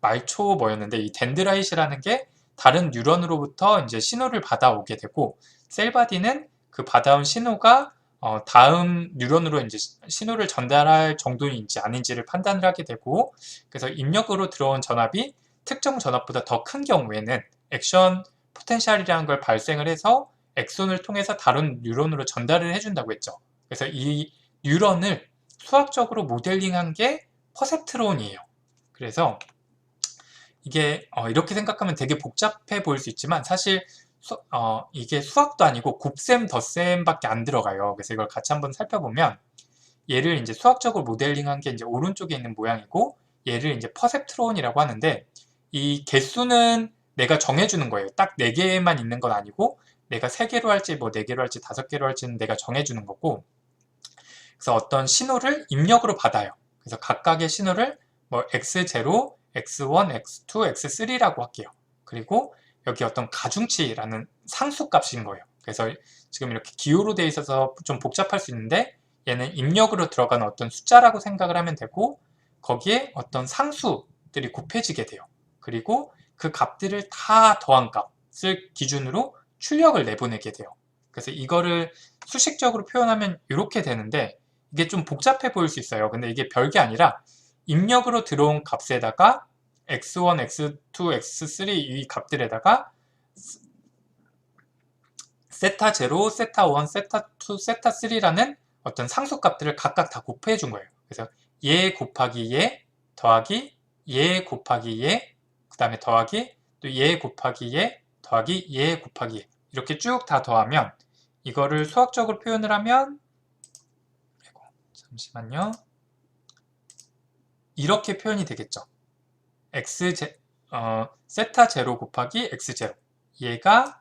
말초 뭐였는데, 이 덴드라이트라는 게 다른 뉴런으로부터 이제 신호를 받아오게 되고, 셀바디는 그 받아온 신호가 다음 뉴런으로 이제 신호를 전달할 정도인지 아닌지를 판단을 하게 되고, 그래서 입력으로 들어온 전압이 특정 전압보다 더 큰 경우에는 액션 포텐셜이라는 걸 발생을 해서 엑손을 통해서 다른 뉴런으로 전달을 해준다고 했죠. 그래서 이 뉴런을 수학적으로 모델링한 게 퍼셉트론이에요. 그래서 이게 이렇게 생각하면 되게 복잡해 보일 수 있지만, 사실 이게 수학도 아니고 곱셈, 덧셈밖에 안 들어가요. 그래서 이걸 같이 한번 살펴보면 얘를 이제 수학적으로 모델링한 게 이제 오른쪽에 있는 모양이고 얘를 이제 퍼셉트론이라고 하는데 이 개수는 내가 정해주는 거예요. 딱 4개만 있는 건 아니고 내가 3개로 할지 뭐 4개로 할지 5개로 할지는 내가 정해주는 거고 그래서 어떤 신호를 입력으로 받아요. 그래서 각각의 신호를 뭐 x0, x1, x2, x3라고 할게요. 그리고 여기 어떤 가중치라는 상수값인 거예요. 그래서 지금 이렇게 기호로 되어 있어서 좀 복잡할 수 있는데 얘는 입력으로 들어가는 어떤 숫자라고 생각을 하면 되고 거기에 어떤 상수들이 곱해지게 돼요. 그리고 그 값들을 다 더한 값을 기준으로 출력을 내보내게 돼요. 그래서 이거를 수식적으로 표현하면 이렇게 되는데 이게 좀 복잡해 보일 수 있어요. 근데 이게 별게 아니라 입력으로 들어온 값에다가 x1, x2, x3 이 값들에다가 세타0, 세타1, 세타2, 세타3라는 어떤 상수값들을 각각 다 곱해 준 거예요. 그래서 얘 곱하기 얘 더하기 얘 곱하기 얘 그 다음에 더하기 또 얘 곱하기 얘 더하기 얘 곱하기 얘 이렇게 쭉 다 더하면 이거를 수학적으로 표현을 하면 잠시만요. 이렇게 표현이 되겠죠. 세타 0 곱하기 x0 얘가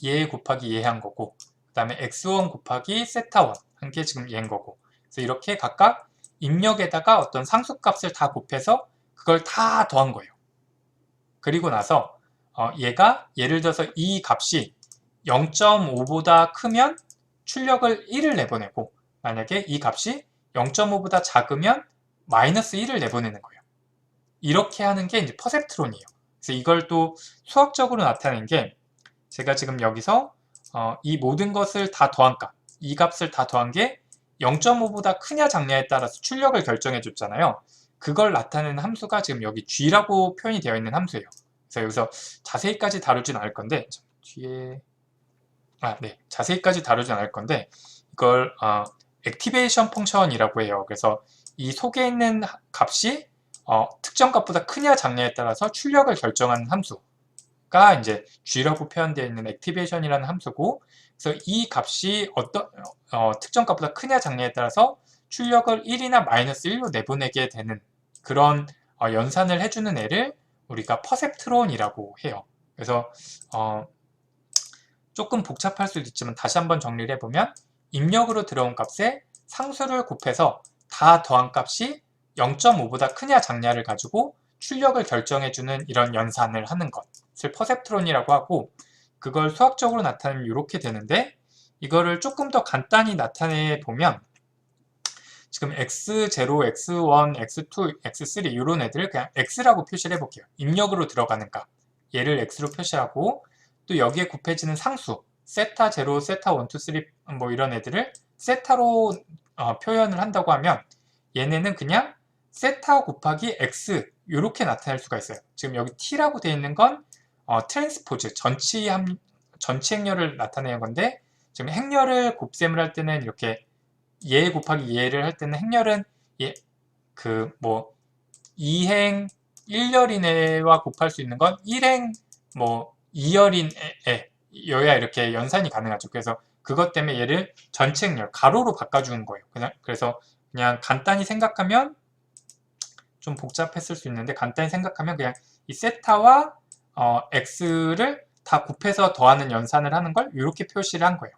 얘 곱하기 얘 한 거고 그 다음에 x1 곱하기 세타1 한 게 지금 얘인 거고 그래서 이렇게 각각 입력에다가 어떤 상수값을 다 곱해서 그걸 다 더한 거예요. 그리고 나서 얘가 예를 들어서 이 값이 0.5보다 크면 출력을 1을 내보내고 만약에 이 값이 0.5보다 작으면 마이너스 1을 내보내는 거예요. 이렇게 하는 게 이제 퍼셉트론이에요. 그래서 이걸 또 수학적으로 나타낸 게 제가 지금 여기서 이 모든 것을 다 더한 값, 이 값을 다 더한 게 0.5보다 크냐 작냐에 따라서 출력을 결정해 줬잖아요. 그걸 나타내는 함수가 지금 여기 g라고 표현이 되어 있는 함수예요. 그래서 여기서 자세히까지 다루진 않을 건데 뒤에 자세히까지 다루진 않을 건데 이걸 액티베이션 펑션이라고 해요. 그래서 이 속에 있는 값이 특정 값보다 크냐 작냐에 따라서 출력을 결정하는 함수가 이제 g라고 표현되어 있는 액티베이션이라는 함수고 그래서 이 값이 어떤 특정 값보다 크냐 작냐에 따라서 출력을 1이나 마이너스 1로 내보내게 되는 그런 연산을 해주는 애를 우리가 퍼셉트론이라고 해요. 그래서 조금 복잡할 수도 있지만 다시 한번 정리를 해보면 입력으로 들어온 값에 상수를 곱해서 다 더한 값이 0.5보다 크냐 작냐를 가지고 출력을 결정해주는 이런 연산을 하는 것을 퍼셉트론이라고 하고 그걸 수학적으로 나타내면 이렇게 되는데 이거를 조금 더 간단히 나타내 보면 지금 x0, x1, x2, x3 이런 애들을 그냥 x라고 표시를 해볼게요. 입력으로 들어가는 값 얘를 x로 표시하고 또 여기에 곱해지는 상수 세타 0, 세타 1, 2, 3 뭐 이런 애들을 세타로 표현을 한다고 하면 얘네는 그냥 세타 곱하기 x 이렇게 나타낼 수가 있어요. 지금 여기 t라고 되어 있는 건 트랜스포즈 전치 행렬을 나타내는 건데 지금 행렬을 곱셈을 할 때는 이렇게 얘 곱하기 얘를 할 때는 행렬은 뭐 2행 1열인애와 곱할 수 있는 건 1행 뭐 2열인애 여야 이렇게 연산이 가능하죠. 그래서 그것 때문에 얘를 전체 행렬 가로로 바꿔주는 거예요. 그래서 그냥 간단히 생각하면 좀 복잡했을 수 있는데 간단히 생각하면 그냥 이 세타와 x를 다 곱해서 더하는 연산을 하는 걸 이렇게 표시를 한 거예요.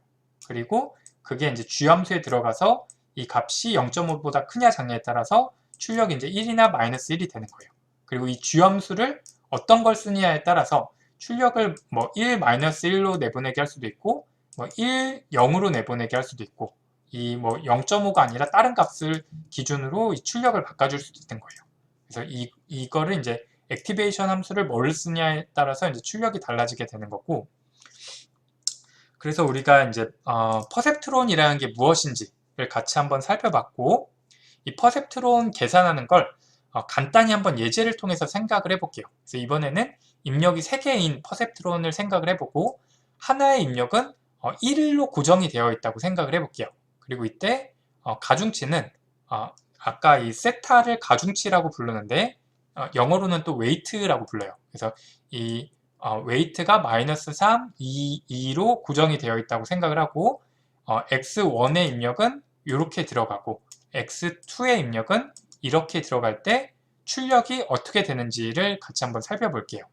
그리고 그게 이제 주함수에 들어가서 이 값이 0.5보다 크냐 작냐에 따라서 출력이 이제 1이나 마이너스 1이 되는 거예요. 그리고 이 주함수를 어떤 걸 쓰느냐에 따라서 출력을 뭐 1, 마이너스 1로 내보내게 할 수도 있고 뭐 1, 0으로 내보내게 할 수도 있고 이 뭐 0.5가 아니라 다른 값을 기준으로 이 출력을 바꿔줄 수도 있는 거예요. 그래서 이거를 이제 액티베이션 함수를 뭘 쓰냐에 따라서 이제 출력이 달라지게 되는 거고 그래서 우리가 이제 퍼셉트론이라는 게 무엇인지를 같이 한번 살펴봤고 이 퍼셉트론 계산하는 걸 간단히 한번 예제를 통해서 생각을 해볼게요. 그래서 이번에는 입력이 3개인 퍼셉트론을 생각을 해보고 하나의 입력은 1로 고정이 되어 있다고 생각을 해볼게요. 그리고 이때 가중치는 아까 이 세타를 가중치라고 부르는데 영어로는 또 웨이트라고 불러요. 그래서 이 웨이트가 마이너스 3, 2로 고정이 되어 있다고 생각을 하고 x1의 입력은 이렇게 들어가고 x2의 입력은 이렇게 들어갈 때 출력이 어떻게 되는지를 같이 한번 살펴볼게요.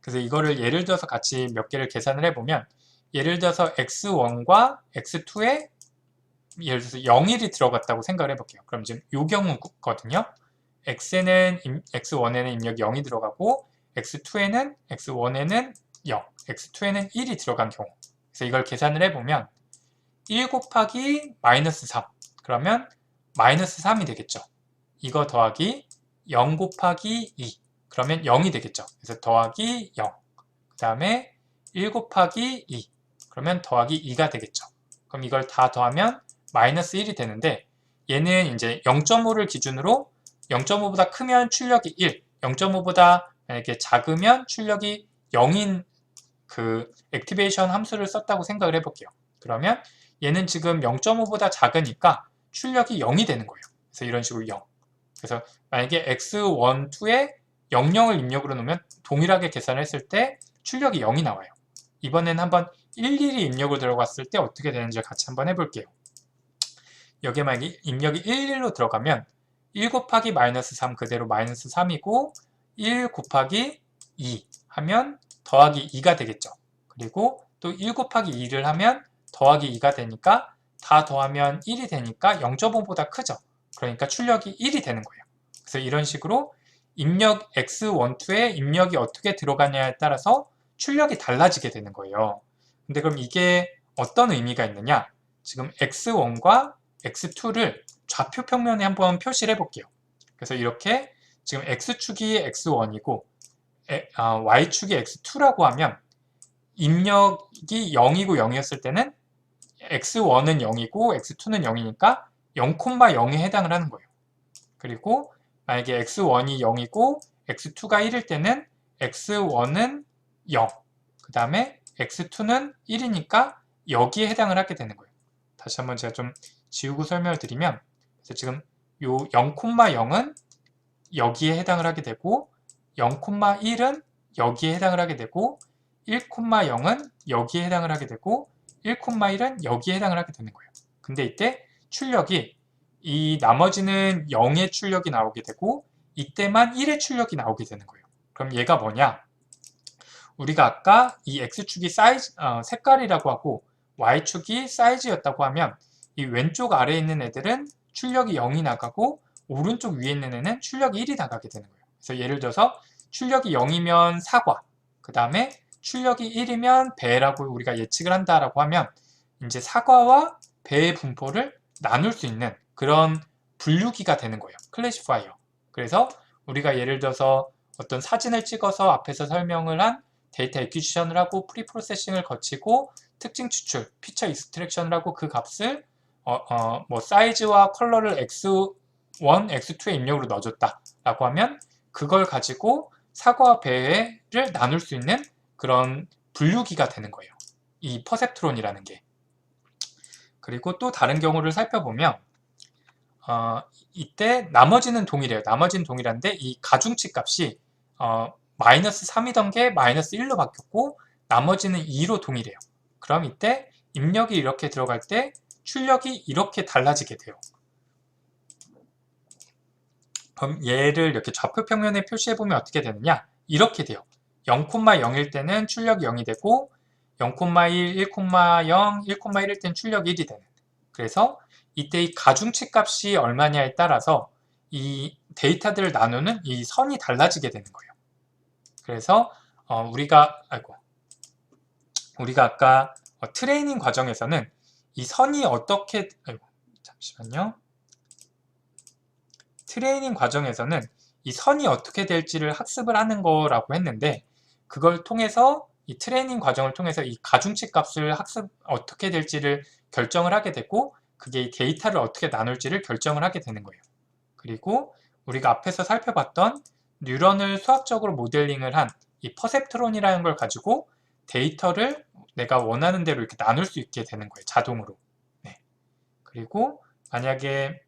그래서 이거를 예를 들어서 같이 몇 개를 계산을 해보면 예를 들어서 x1과 x2에 예를 들어서 0일이 들어갔다고 생각을 해볼게요. 그럼 지금 이 경우거든요. x1에는 입력이 0이 들어가고 x1에는 0, x2에는 1이 들어간 경우. 그래서 이걸 계산을 해보면 1 곱하기 마이너스 3 그러면 마이너스 3이 되겠죠. 이거 더하기 0 곱하기 2 그러면 0이 되겠죠. 그래서 더하기 0 그 다음에 1 곱하기 2 그러면 더하기 2가 되겠죠. 그럼 이걸 다 더하면 마이너스 1이 되는데 얘는 이제 0.5를 기준으로 0.5보다 크면 출력이 1, 0.5보다 만약에 작으면 출력이 0인 그 액티베이션 함수를 썼다고 생각을 해볼게요. 그러면 얘는 지금 0.5보다 작으니까 출력이 0이 되는 거예요. 그래서 이런 식으로 0. 그래서 만약에 x1, 2에 00을 입력으로 놓으면 동일하게 계산을 했을 때 출력이 0이 나와요. 이번에는 한번 11이 입력으로 들어갔을 때 어떻게 되는지 같이 한번 해볼게요. 여기에 만약에 입력이 11로 들어가면 1 곱하기 마이너스 3 그대로 마이너스 3이고 1 곱하기 2 하면 더하기 2가 되겠죠. 그리고 또 1 곱하기 2를 하면 더하기 2가 되니까 다 더하면 1이 되니까 0.5보다 크죠. 그러니까 출력이 1이 되는 거예요. 그래서 이런 식으로 입력 x1, 2에 입력이 어떻게 들어가냐에 따라서 출력이 달라지게 되는 거예요. 근데 그럼 이게 어떤 의미가 있느냐? 지금 x1과 x2를 좌표 평면에 한번 표시를 해볼게요. 그래서 이렇게 지금 x축이 x1이고 y축이 x2라고 하면 입력이 0이고 0이었을 때는 x1은 0이고 x2는 0이니까 0,0에 해당을 하는 거예요. 그리고 만약에 x1이 0이고 x2가 1일 때는 x1은 0, 그 다음에 x2는 1이니까 여기에 해당을 하게 되는 거예요. 다시 한번 제가 좀 지우고 설명을 드리면 그래서 지금 요 0,0은 여기에 해당을 하게 되고 0,1은 여기에 해당을 하게 되고 1,0은 여기에 해당을 하게 되고 1,1은 여기에 해당을 하게 되는 거예요. 근데 이때 출력이 이 나머지는 0의 출력이 나오게 되고 이때만 1의 출력이 나오게 되는 거예요. 그럼 얘가 뭐냐? 우리가 아까 이 X축이 사이즈, 색깔이라고 하고 Y축이 사이즈였다고 하면 이 왼쪽 아래에 있는 애들은 출력이 0이 나가고 오른쪽 위에 있는 애는 출력이 1이 나가게 되는 거예요. 그래서 예를 들어서 출력이 0이면 사과, 그 다음에 출력이 1이면 배라고 우리가 예측을 한다라고 하면 이제 사과와 배의 분포를 나눌 수 있는 그런 분류기가 되는 거예요. 클래시파이어. 그래서 우리가 예를 들어서 어떤 사진을 찍어서 앞에서 설명을 한 데이터 애퀴지션을 하고 프리 프로세싱을 거치고 특징 추출, 피처 익스트랙션을 하고 그 값을 뭐 사이즈와 컬러를 x1, x2의 입력으로 넣어줬다 라고 하면 그걸 가지고 사과와 배를 나눌 수 있는 그런 분류기가 되는 거예요. 이 퍼셉트론이라는 게. 그리고 또 다른 경우를 살펴보면 이때 나머지는 동일해요. 나머지는 동일한데 이 가중치 값이 마이너스 3이던 게 마이너스 1로 바뀌었고 나머지는 2로 동일해요. 그럼 이때 입력이 이렇게 들어갈 때 출력이 이렇게 달라지게 돼요. 그럼 얘를 이렇게 좌표 평면에 표시해보면 어떻게 되느냐? 이렇게 돼요. 0,0일 때는 출력이 0이 되고 0,1, 1,0, 1,1일 때는 출력이 1이 되는. 그래서 이때 이 가중치 값이 얼마냐에 따라서 이 데이터들을 나누는 이 선이 달라지게 되는 거예요. 그래서 우리가 아까 트레이닝 과정에서는 이 선이 어떻게 잠시만요. 트레이닝 과정에서는 이 선이 어떻게 될지를 학습을 하는 거라고 했는데 그걸 통해서 이 트레이닝 과정을 통해서 이 가중치 값을 어떻게 될지를 결정을 하게 되고 그게 이 데이터를 어떻게 나눌지를 결정을 하게 되는 거예요. 그리고 우리가 앞에서 살펴봤던 뉴런을 수학적으로 모델링을 한 이 퍼셉트론이라는 걸 가지고 데이터를 내가 원하는 대로 이렇게 나눌 수 있게 되는 거예요. 자동으로. 네. 그리고 만약에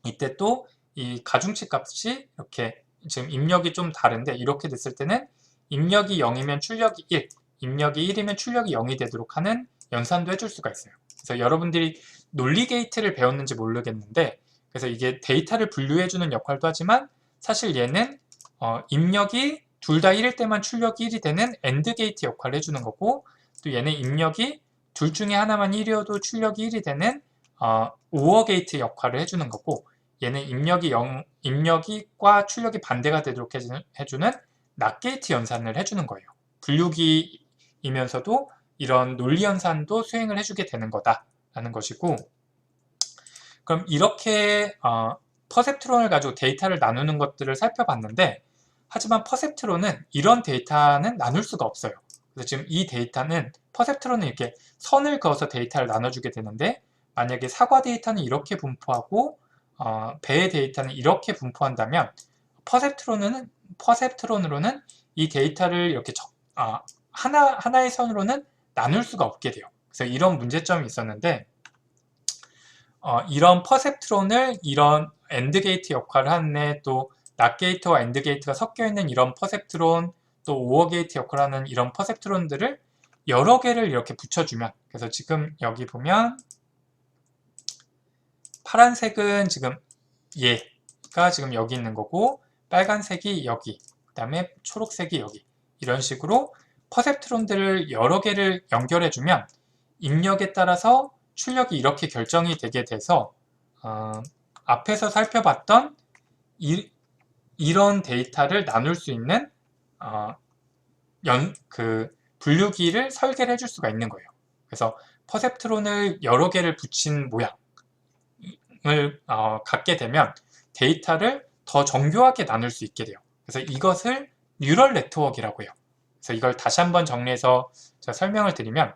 이때 또 이 가중치 값이 이렇게 지금 입력이 좀 다른데 이렇게 됐을 때는 입력이 0이면 출력이 1, 입력이 1이면 출력이 0이 되도록 하는 연산도 해줄 수가 있어요. 그래서 여러분들이 논리 게이트를 배웠는지 모르겠는데, 그래서 이게 데이터를 분류해주는 역할도 하지만 사실 얘는 입력이 둘 다 1일 때만 출력이 1이 되는 AND 게이트 역할을 해주는 거고, 또 얘는 입력이 둘 중에 하나만 1이어도 출력이 1이 되는 OR 게이트 역할을 해주는 거고, 얘는 입력과 출력이 반대가 되도록 해주는 NOT 게이트 연산을 해주는 거예요. 분류기이면서도 이런 논리 연산도 수행을 해주게 되는 거다라는 것이고, 그럼 이렇게 퍼셉트론을 가지고 데이터를 나누는 것들을 살펴봤는데, 하지만 퍼셉트론은 이런 데이터는 나눌 수가 없어요. 그래서 지금 이 데이터는 퍼셉트론은 이렇게 선을 그어서 데이터를 나눠주게 되는데, 만약에 사과 데이터는 이렇게 분포하고 배의 데이터는 이렇게 분포한다면 퍼셉트론으로는 이 데이터를 이렇게 하나의 선으로는 나눌 수가 없게 돼요. 그래서 이런 문제점이 있었는데, 이런 퍼셉트론을 이런 AND 게이트 역할을 하는 또 NOT 게이트와 AND 게이트가 섞여 있는 이런 퍼셉트론, 또 OR 게이트 역할을 하는 이런 퍼셉트론들을 여러 개를 이렇게 붙여주면, 그래서 지금 여기 보면 파란색은 지금 얘가 지금 여기 있는 거고, 빨간색이 여기, 그 다음에 초록색이 여기, 이런 식으로 퍼셉트론들을 여러 개를 연결해주면 입력에 따라서 출력이 이렇게 결정이 되게 돼서 앞에서 살펴봤던 이런 데이터를 나눌 수 있는 분류기를 설계를 해줄 수가 있는 거예요. 그래서 퍼셉트론을 여러 개를 붙인 모양을 갖게 되면 데이터를 더 정교하게 나눌 수 있게 돼요. 그래서 이것을 뉴럴 네트워크라고 해요. 그래서 이걸 다시 한번 정리해서 제가 설명을 드리면,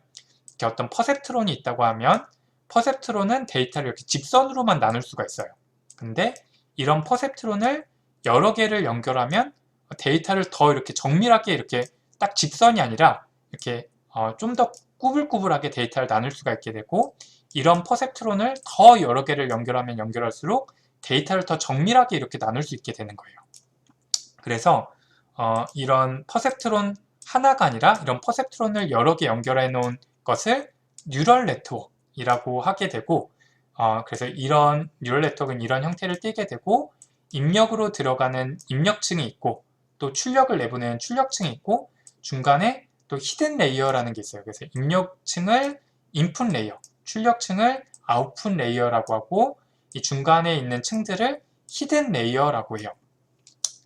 이렇게 어떤 퍼셉트론이 있다고 하면 퍼셉트론은 데이터를 이렇게 직선으로만 나눌 수가 있어요. 근데 이런 퍼셉트론을 여러 개를 연결하면 데이터를 더 이렇게 정밀하게 이렇게 딱 직선이 아니라 이렇게 좀 더 꾸불꾸불하게 데이터를 나눌 수가 있게 되고, 이런 퍼셉트론을 더 여러 개를 연결하면 연결할수록 데이터를 더 정밀하게 이렇게 나눌 수 있게 되는 거예요. 그래서 이런 퍼셉트론 하나가 아니라 이런 퍼셉트론을 여러 개 연결해 놓은 것을 뉴럴 네트워크이라고 하게 되고, 그래서 이런 뉴럴 네트워크는 이런 형태를 띠게 되고, 입력으로 들어가는 입력층이 있고, 또 출력을 내보내는 출력층이 있고, 중간에 또 히든 레이어라는 게 있어요. 그래서 입력층을 인풋 레이어, 출력층을 아웃풋 레이어라고 하고, 이 중간에 있는 층들을 히든 레이어라고 해요.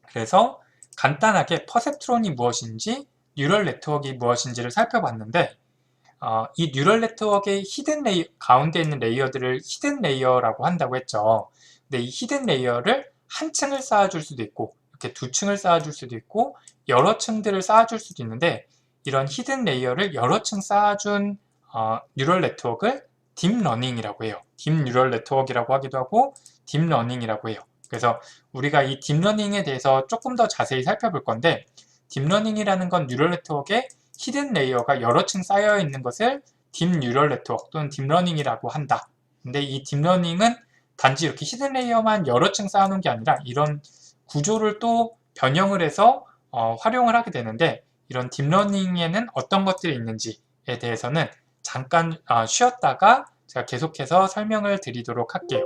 그래서 간단하게 퍼셉트론이 무엇인지, 뉴럴 네트워크가 무엇인지를 살펴봤는데, 이 뉴럴 네트워크의 히든 레이어, 가운데 있는 레이어들을 히든 레이어라고 한다고 했죠. 근데 이 히든 레이어를 한 층을 쌓아줄 수도 있고, 이렇게 두 층을 쌓아줄 수도 있고, 여러 층들을 쌓아줄 수도 있는데, 이런 히든 레이어를 여러 층 쌓아준 뉴럴 네트워크를 딥러닝이라고 해요. 딥 뉴럴 네트워크라고 하기도 하고 딥러닝이라고 해요. 그래서 우리가 이 딥러닝에 대해서 조금 더 자세히 살펴볼 건데, 딥러닝이라는 건 뉴럴 네트워크의 히든 레이어가 여러 층 쌓여 있는 것을 딥 뉴럴 네트워크 또는 딥러닝이라고 한다. 근데 이 딥러닝은 단지 이렇게 히든 레이어만 여러 층 쌓아놓은 게 아니라 이런 구조를 또 변형을 해서 활용을 하게 되는데, 이런 딥러닝에는 어떤 것들이 있는지에 대해서는 잠깐 쉬었다가 제가 계속해서 설명을 드리도록 할게요.